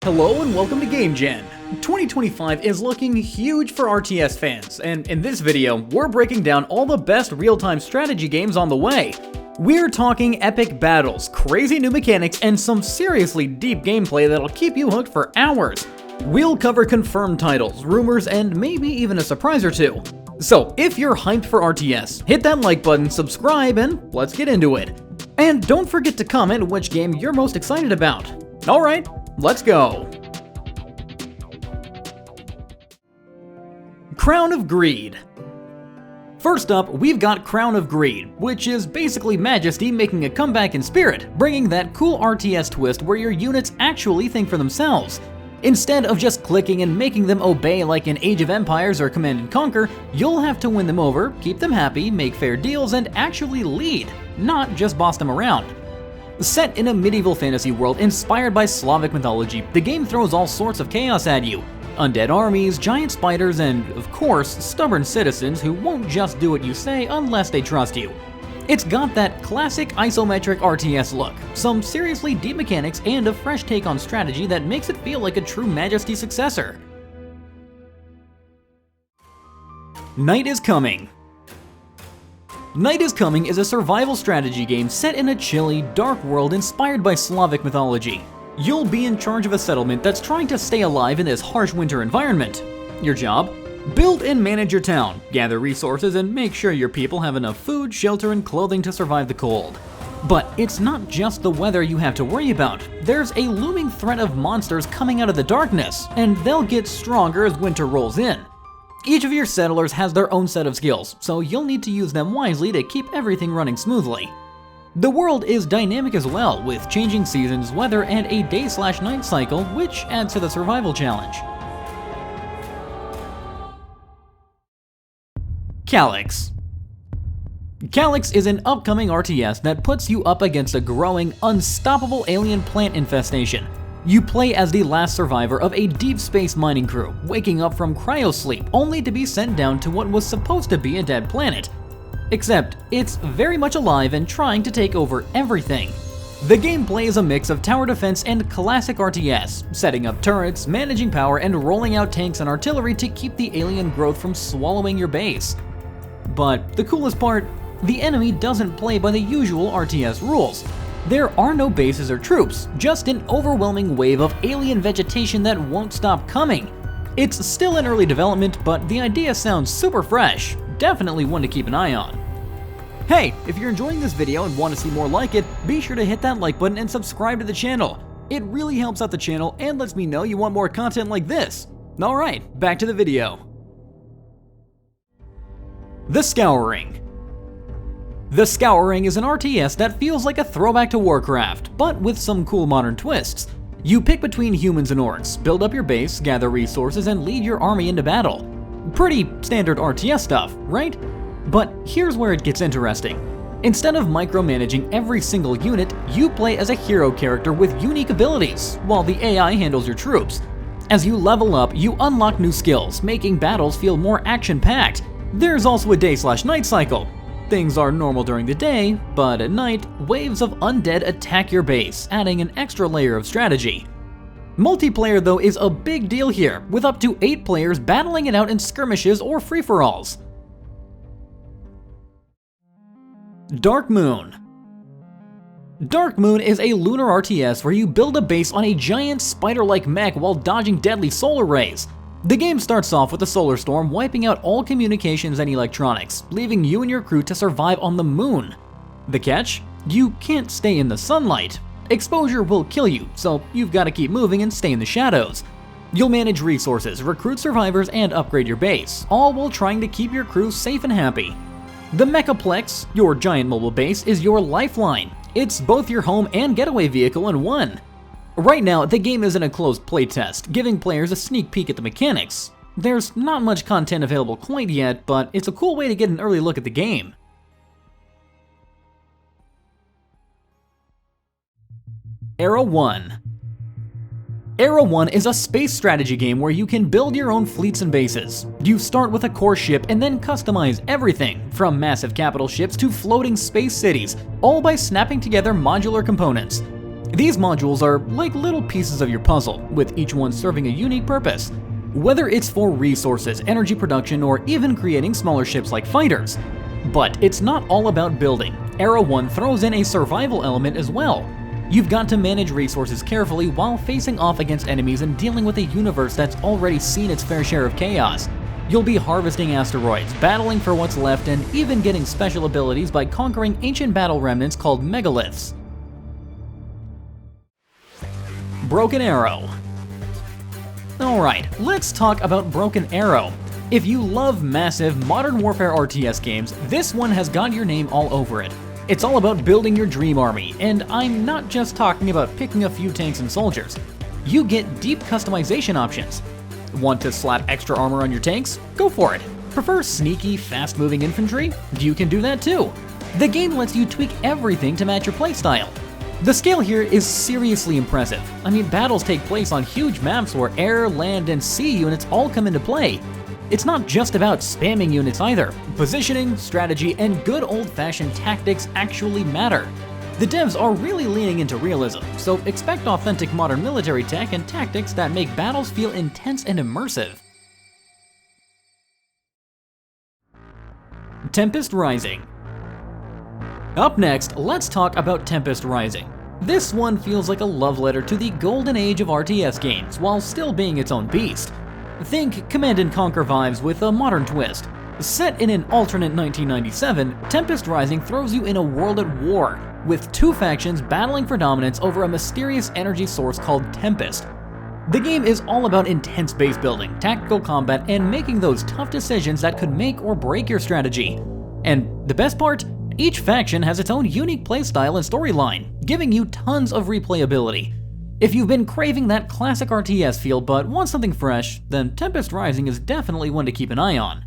Hello and welcome to Game Gen. 2025 is looking huge for RTS fans, and in this video, we're breaking down all the best real-time strategy games on the way. We're talking epic battles, crazy new mechanics, and some seriously deep gameplay that'll keep you hooked for hours. We'll cover confirmed titles, rumors, and maybe even a surprise or two. So, if you're hyped for RTS, hit that like button, subscribe, and let's get into it. And don't forget to comment which game you're most excited about. Alright, let's go! Crown of Greed. First up, we've got Crown of Greed, which is basically Majesty making a comeback in spirit, bringing that cool RTS twist where your units actually think for themselves. Instead of just clicking and making them obey like in Age of Empires or Command & Conquer, you'll have to win them over, keep them happy, make fair deals, and actually lead, not just boss them around. Set in a medieval fantasy world inspired by Slavic mythology, the game throws all sorts of chaos at you. Undead armies, giant spiders, and, of course, stubborn citizens who won't just do what you say unless they trust you. It's got that classic isometric RTS look, some seriously deep mechanics, and a fresh take on strategy that makes it feel like a true Majesty successor. Night is Coming. Night is Coming is a survival strategy game set in a chilly, dark world inspired by Slavic mythology. You'll be in charge of a settlement that's trying to stay alive in this harsh winter environment. Your job? Build and manage your town, gather resources, and make sure your people have enough food, shelter, and clothing to survive the cold. But it's not just the weather you have to worry about. There's a looming threat of monsters coming out of the darkness, and they'll get stronger as winter rolls in. Each of your settlers has their own set of skills, so you'll need to use them wisely to keep everything running smoothly. The world is dynamic as well, with changing seasons, weather, and a day/night cycle, which adds to the survival challenge. Calyx. Calyx is an upcoming RTS that puts you up against a growing, unstoppable alien plant infestation. You play as the last survivor of a deep space mining crew, waking up from cryosleep only to be sent down to what was supposed to be a dead planet. Except, it's very much alive and trying to take over everything. The gameplay is a mix of tower defense and classic RTS, setting up turrets, managing power, and rolling out tanks and artillery to keep the alien growth from swallowing your base. But the coolest part, the enemy doesn't play by the usual RTS rules. There are no bases or troops, just an overwhelming wave of alien vegetation that won't stop coming. It's still in early development, but the idea sounds super fresh. Definitely one to keep an eye on. Hey, if you're enjoying this video and want to see more like it, be sure to hit that like button and subscribe to the channel. It really helps out the channel and lets me know you want more content like this. Alright, back to the video. The Scouring. The Scouring is an RTS that feels like a throwback to Warcraft, but with some cool modern twists. You pick between humans and orcs, build up your base, gather resources, and lead your army into battle. Pretty standard RTS stuff, right? But here's where it gets interesting. Instead of micromanaging every single unit, you play as a hero character with unique abilities, while the AI handles your troops. As you level up, you unlock new skills, making battles feel more action-packed. There's also a day/night cycle. Things are normal during the day, but at night, waves of undead attack your base, adding an extra layer of strategy. Multiplayer, though, is a big deal here, with up to 8 players battling it out in skirmishes or free-for-alls. Dark Moon. Dark Moon is a lunar RTS where you build a base on a giant spider-like mech while dodging deadly solar rays. The game starts off with a solar storm wiping out all communications and electronics, leaving you and your crew to survive on the moon. The catch? You can't stay in the sunlight. Exposure will kill you, so you've got to keep moving and stay in the shadows. You'll manage resources, recruit survivors, and upgrade your base, all while trying to keep your crew safe and happy. The Mechaplex, your giant mobile base, is your lifeline. It's both your home and getaway vehicle in one. Right now, the game is in a closed playtest, giving players a sneak peek at the mechanics. There's not much content available quite yet, but it's a cool way to get an early look at the game. Era 1. Era 1 is a space strategy game where you can build your own fleets and bases. You start with a core ship and then customize everything, from massive capital ships to floating space cities, all by snapping together modular components. These modules are like little pieces of your puzzle, with each one serving a unique purpose. Whether it's for resources, energy production, or even creating smaller ships like fighters. But it's not all about building. Era 1 throws in a survival element as well. You've got to manage resources carefully while facing off against enemies and dealing with a universe that's already seen its fair share of chaos. You'll be harvesting asteroids, battling for what's left, and even getting special abilities by conquering ancient battle remnants called megaliths. Broken Arrow. Alright, let's talk about Broken Arrow. If you love massive Modern Warfare RTS games, this one has got your name all over it. It's all about building your dream army, and I'm not just talking about picking a few tanks and soldiers. You get deep customization options. Want to slap extra armor on your tanks? Go for it. Prefer sneaky, fast-moving infantry? You can do that too. The game lets you tweak everything to match your playstyle. The scale here is seriously impressive. I mean, battles take place on huge maps where air, land, and sea units all come into play. It's not just about spamming units either. Positioning, strategy, and good old-fashioned tactics actually matter. The devs are really leaning into realism, so expect authentic modern military tech and tactics that make battles feel intense and immersive. Tempest Rising. Up next, let's talk about Tempest Rising. This one feels like a love letter to the golden age of RTS games, while still being its own beast. Think Command & Conquer vibes with a modern twist. Set in an alternate 1997, Tempest Rising throws you in a world at war, with two factions battling for dominance over a mysterious energy source called Tempest. The game is all about intense base building, tactical combat, and making those tough decisions that could make or break your strategy. And the best part? Each faction has its own unique playstyle and storyline, giving you tons of replayability. If you've been craving that classic RTS feel but want something fresh, then Tempest Rising is definitely one to keep an eye on.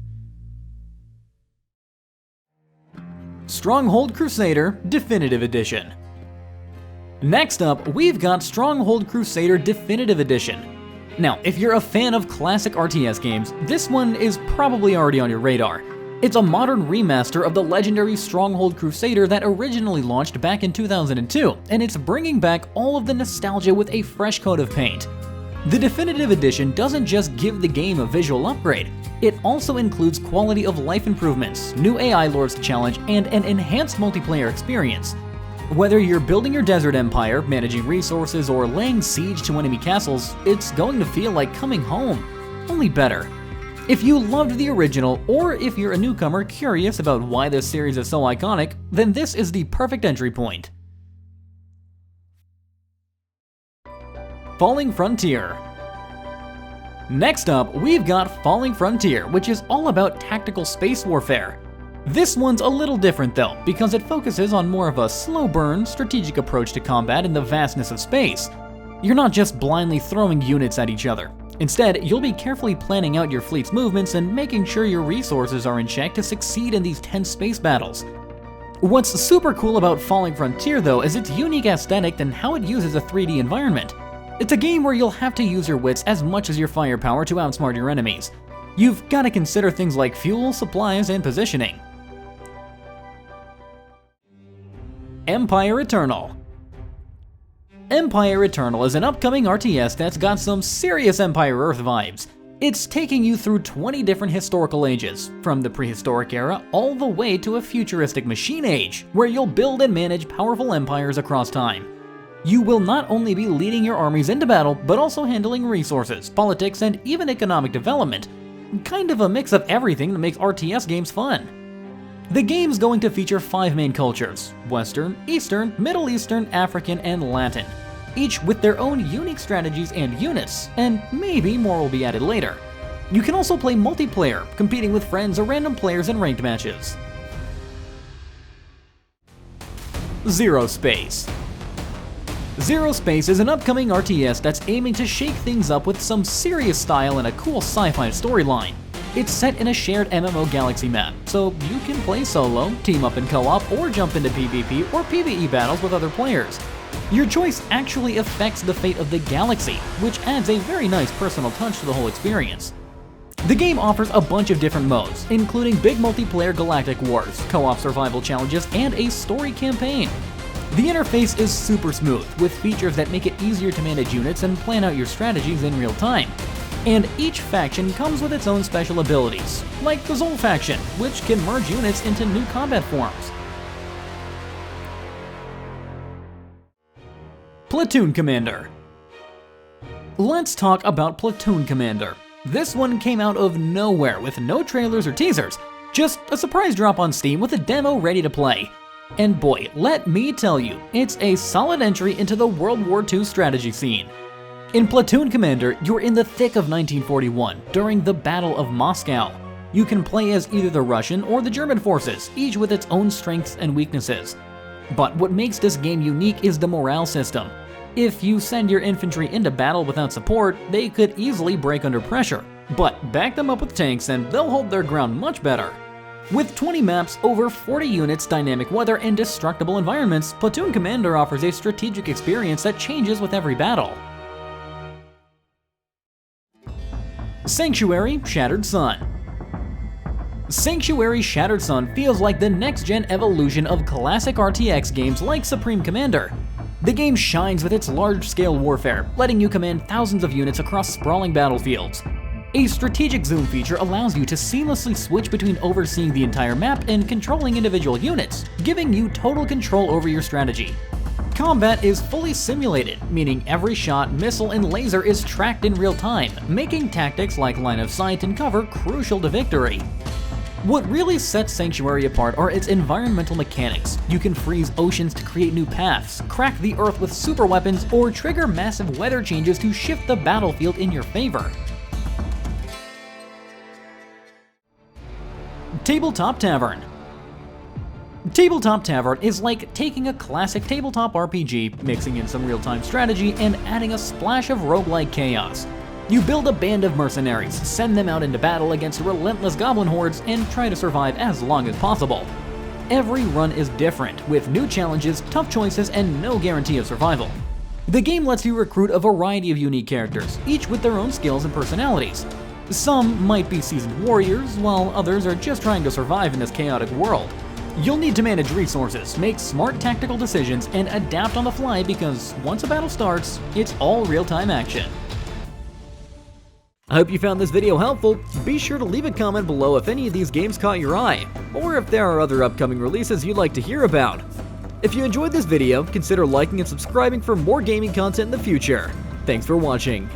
Stronghold Crusader Definitive Edition. Next up, we've got Stronghold Crusader Definitive Edition. Now, if you're a fan of classic RTS games, this one is probably already on your radar. It's a modern remaster of the legendary Stronghold Crusader that originally launched back in 2002, and it's bringing back all of the nostalgia with a fresh coat of paint. The Definitive Edition doesn't just give the game a visual upgrade, it also includes quality of life improvements, new AI lords to challenge, and an enhanced multiplayer experience. Whether you're building your desert empire, managing resources, or laying siege to enemy castles, it's going to feel like coming home, only better. If you loved the original, or if you're a newcomer curious about why this series is so iconic, then this is the perfect entry point. Falling Frontier. Next up, we've got Falling Frontier, which is all about tactical space warfare. This one's a little different though, because it focuses on more of a slow burn, strategic approach to combat in the vastness of space. You're not just blindly throwing units at each other. Instead, you'll be carefully planning out your fleet's movements and making sure your resources are in check to succeed in these tense space battles. What's super cool about Falling Frontier though is its unique aesthetic and how it uses a 3D environment. It's a game where you'll have to use your wits as much as your firepower to outsmart your enemies. You've got to consider things like fuel, supplies, and positioning. Empire Eternal. Empire Eternal is an upcoming RTS that's got some serious Empire Earth vibes. It's taking you through 20 different historical ages, from the prehistoric era all the way to a futuristic machine age, where you'll build and manage powerful empires across time. You will not only be leading your armies into battle, but also handling resources, politics, and even economic development. Kind of a mix of everything that makes RTS games fun. The game's going to feature 5 main cultures: Western, Eastern, Middle Eastern, African, and Latin, each with their own unique strategies and units, and maybe more will be added later. You can also play multiplayer, competing with friends or random players in ranked matches. ZeroSpace. ZeroSpace is an upcoming RTS that's aiming to shake things up with some serious style and a cool sci-fi storyline. It's set in a shared MMO galaxy map, so you can play solo, team up in co-op, or jump into PvP or PvE battles with other players. Your choice actually affects the fate of the galaxy, which adds a very nice personal touch to the whole experience. The game offers a bunch of different modes, including big multiplayer galactic wars, co-op survival challenges, and a story campaign. The interface is super smooth, with features that make it easier to manage units and plan out your strategies in real time. And each faction comes with its own special abilities, like the Zol faction, which can merge units into new combat forms. Platoon Commander. Let's talk about Platoon Commander. This one came out of nowhere with no trailers or teasers, just a surprise drop on Steam with a demo ready to play. And boy, let me tell you, it's a solid entry into the World War II strategy scene. In Platoon Commander, you're in the thick of 1941, during the Battle of Moscow. You can play as either the Russian or the German forces, each with its own strengths and weaknesses. But what makes this game unique is the morale system. If you send your infantry into battle without support, they could easily break under pressure. But back them up with tanks and they'll hold their ground much better. With 20 maps, over 40 units, dynamic weather, and destructible environments, Platoon Commander offers a strategic experience that changes with every battle. Sanctuary Shattered Sun. Sanctuary Shattered Sun feels like the next-gen evolution of classic RTX games like Supreme Commander. The game shines with its large-scale warfare, letting you command thousands of units across sprawling battlefields. A strategic zoom feature allows you to seamlessly switch between overseeing the entire map and controlling individual units, giving you total control over your strategy. Combat is fully simulated, meaning every shot, missile, and laser is tracked in real time, making tactics like line of sight and cover crucial to victory. What really sets Sanctuary apart are its environmental mechanics. You can freeze oceans to create new paths, crack the earth with super weapons, or trigger massive weather changes to shift the battlefield in your favor. Tabletop Tavern. Tabletop Tavern is like taking a classic tabletop RPG, mixing in some real-time strategy, and adding a splash of roguelike chaos. You build a band of mercenaries, send them out into battle against relentless goblin hordes, and try to survive as long as possible. Every run is different, with new challenges, tough choices, and no guarantee of survival. The game lets you recruit a variety of unique characters, each with their own skills and personalities. Some might be seasoned warriors, while others are just trying to survive in this chaotic world. You'll need to manage resources, make smart tactical decisions, and adapt on the fly because once a battle starts, it's all real-time action. I hope you found this video helpful. Be sure to leave a comment below if any of these games caught your eye, or if there are other upcoming releases you'd like to hear about. If you enjoyed this video, consider liking and subscribing for more gaming content in the future. Thanks for watching.